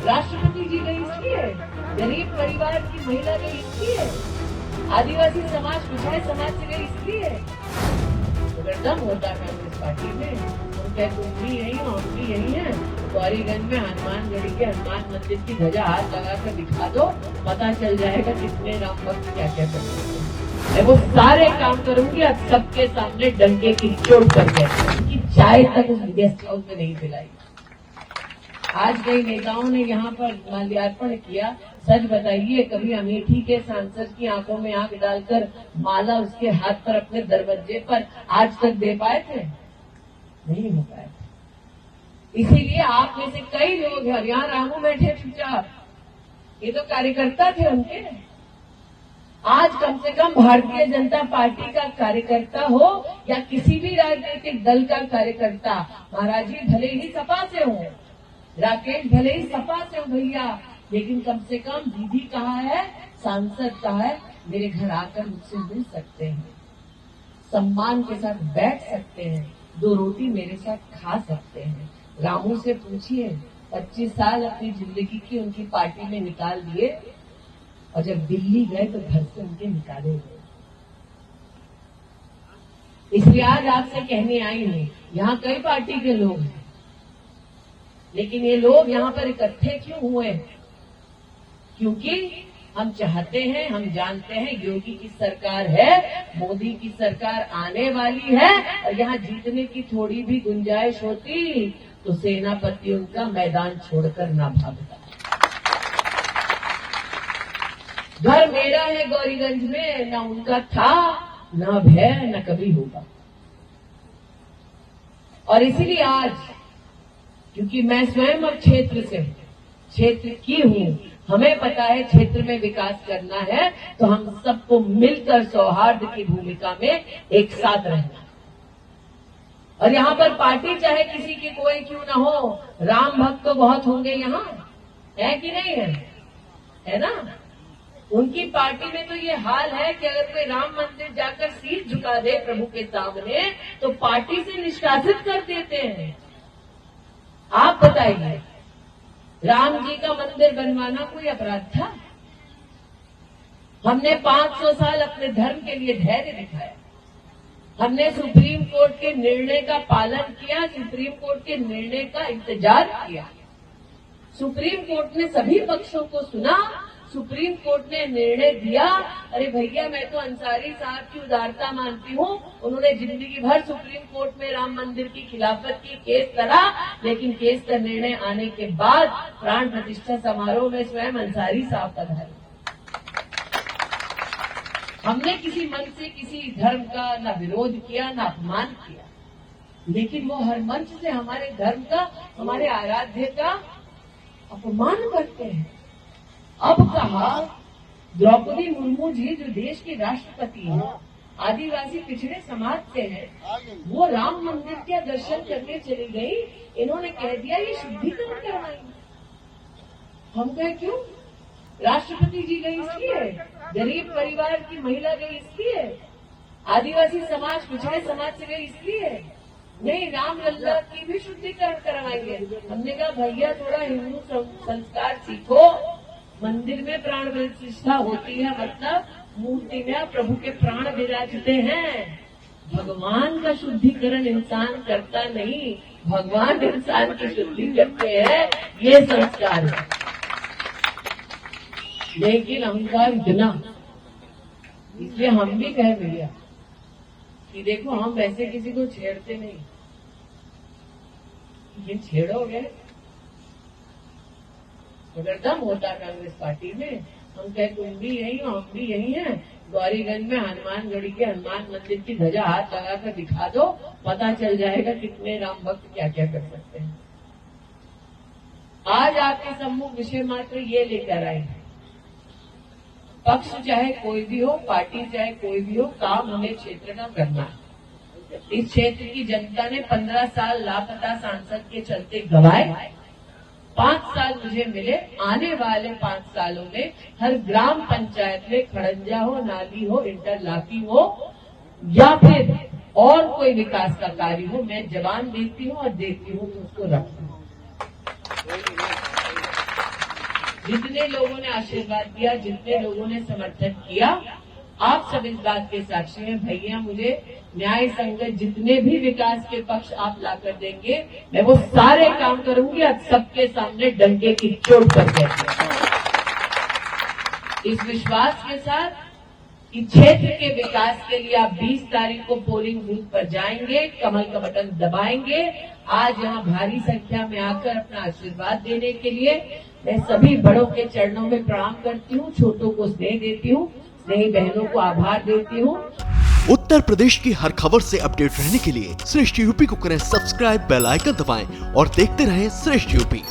राष्ट्रपति जी गई इसलिए, गरीब परिवार की महिला गई इसलिए, आदिवासी समाज पिछड़े समाज से गई इसलिए। अगर दम होता कांग्रेस पार्टी में तो क्या तुम भी यही हो, हम भी यही हैं। गौरीगंज में हनुमानगढ़ी के हनुमान मंदिर की ध्वजा हाथ लगाकर दिखा दो, पता चल जाएगा कितने राम भक्त क्या क्या कर सकते हैं। मैं वो सारे काम करूंगी और सबके सामने डंके की चोट करके कि चाय तक उस गेस्ट हाउस में नहीं पिलाई। आज कई नेताओं ने यहाँ पर माल्यार्पण किया। सच बताइए, कभी अमेठी के सांसद की आंखों में आंख डालकर माला उसके हाथ पर अपने दरवाजे पर आज तक दे पाए थे? नहीं हो पाए। इसीलिए आप में से कई लोग हैं, यहाँ रामू बैठे चुपचाप, ये तो कार्यकर्ता थे उनके। आज कम से कम भारतीय जनता पार्टी का कार्यकर्ता हो या किसी भी राजनीतिक दल का कार्यकर्ता, महाराज जी भले ही सपा से हो, राकेश भले ही सपा से हो भैया, लेकिन कम से कम दीदी कहाँ है, सांसद कहाँ है, मेरे घर आकर मुझसे मिल सकते हैं, सम्मान के साथ बैठ सकते हैं, 2 रोटी मेरे साथ खा सकते हैं। रामू से पूछिए, 25 साल अपनी जिंदगी की उनकी पार्टी में निकाल दिए और जब दिल्ली गए तो घर से उनके निकाले गए। इसलिए आज आपसे कहने आई हूं, यहाँ कई पार्टी के लोग हैं, लेकिन ये लोग यहाँ पर इकट्ठे क्यों हुए? क्योंकि हम चाहते हैं, हम जानते हैं योगी की सरकार है, मोदी की सरकार आने वाली है, और यहाँ जीतने की थोड़ी भी गुंजाइश होती तो सेनापति उनका मैदान छोड़कर ना भागता। घर मेरा है गौरीगंज में, ना उनका था, ना अब है, ना कभी होगा। और इसीलिए आज, क्योंकि मैं स्वयं अब क्षेत्र की हूं, हमें पता है क्षेत्र में विकास करना है, तो हम सबको मिलकर सौहार्द की भूमिका में एक साथ रहना। और यहाँ पर पार्टी चाहे किसी की कोई क्यों ना हो, राम भक्त तो बहुत होंगे यहाँ, है कि नहीं है? है ना? उनकी पार्टी में तो ये हाल है कि अगर कोई राम मंदिर जाकर शीश झुका दे प्रभु के सामने तो पार्टी से निष्कासित कर देते हैं। आप बताइए, राम जी का मंदिर बनवाना कोई अपराध था? हमने 500 साल अपने धर्म के लिए धैर्य दिखाया, हमने सुप्रीम कोर्ट के निर्णय का पालन किया, सुप्रीम कोर्ट के निर्णय का इंतजार किया। सुप्रीम कोर्ट ने सभी पक्षों को सुना, सुप्रीम कोर्ट ने निर्णय दिया। अरे भैया, मैं तो अंसारी साहब की उदारता मानती हूँ, उन्होंने जिंदगी भर सुप्रीम कोर्ट में राम मंदिर की खिलाफत की, केस लड़ा, लेकिन केस का निर्णय आने के बाद प्राण प्रतिष्ठा समारोह में स्वयं अंसारी साहब पधारे। हमने किसी मंच से किसी धर्म का ना विरोध किया, ना अपमान किया, लेकिन वो हर मंच से हमारे धर्म का, हमारे आराध्य का अपमान करते हैं। अब कहा द्रौपदी मुर्मू जी, जो देश की राष्ट्रपति हैं, आदिवासी पिछड़े समाज से हैं, वो राम मंदिर के दर्शन करने चली गई, इन्होंने कह दिया ये शुद्धिकरण करवाएंगे। हम कहे क्यों? राष्ट्रपति जी गई इसलिए, गरीब परिवार की महिला गई इसलिए, आदिवासी समाज पिछड़े समाज से गई इसलिए। नहीं, राम लल्ला की भी शुद्धिकरण करवाएंगे। हमने कहा भैया थोड़ा हिंदू संस्कार सीखो, मंदिर में प्राण प्रतिष्ठा होती है, मतलब मूर्ति में प्रभु के प्राण विराजते हैं। भगवान का शुद्धिकरण इंसान करता नहीं, भगवान इंसान की शुद्धि करते हैं, ये संस्कार है। लेकिन अहंकार इतना, इसलिए हम भी कहे भैया कि देखो हम वैसे किसी को छेड़ते नहीं, ये छेड़ोगे अगर दम होता कांग्रेस पार्टी में, हम कहे तुम भी यही हो, हम भी यही हैं। गौरीगंज में हनुमानगढ़ी के हनुमान मंदिर की ध्वजा हाथ लगाकर दिखा दो, पता चल जाएगा कितने राम भक्त क्या क्या कर सकते हैं। आज आपके सम्मुख विषय मात्र ये लेकर आए हैं, पक्ष चाहे कोई भी हो, पार्टी चाहे कोई भी हो, काम हमें क्षेत्र का करना है। इस क्षेत्र की जनता ने 15 साल लापता सांसद के चलते गवाए, 5 साल मुझे मिले। आने वाले 5 सालों में हर ग्राम पंचायत में खड़ंजा हो, नाली हो, इंटरलॉकिंग हो या फिर और कोई विकास का कार्य हो, मैं जवान देती हूँ और देती हूँ तो उसको रखती हूँ। जितने लोगों ने आशीर्वाद दिया, जितने लोगों ने समर्थन किया, आप सब इस बात के साक्षी हैं। भैया, मुझे न्याय संगत जितने भी विकास के पक्ष आप लाकर देंगे, मैं वो सारे काम करूंगी और सबके सामने डंके की चोट पर बैठूंगी। इस विश्वास के साथ कि क्षेत्र के विकास के लिए आप 20 तारीख को पोलिंग बूथ पर जाएंगे, कमल का बटन दबाएंगे। आज यहाँ भारी संख्या में आकर अपना आशीर्वाद देने के लिए मैं सभी बड़ों के चरणों में प्रणाम करती हूँ, छोटों को स्नेह देती हूँ, स्नेही बहनों को आभार देती हूँ। उत्तर प्रदेश की हर खबर से अपडेट रहने के लिए श्रेष्ठ यूपी को करें सब्सक्राइब, बेल आइकन दबाएं और देखते रहें श्रेष्ठ यूपी।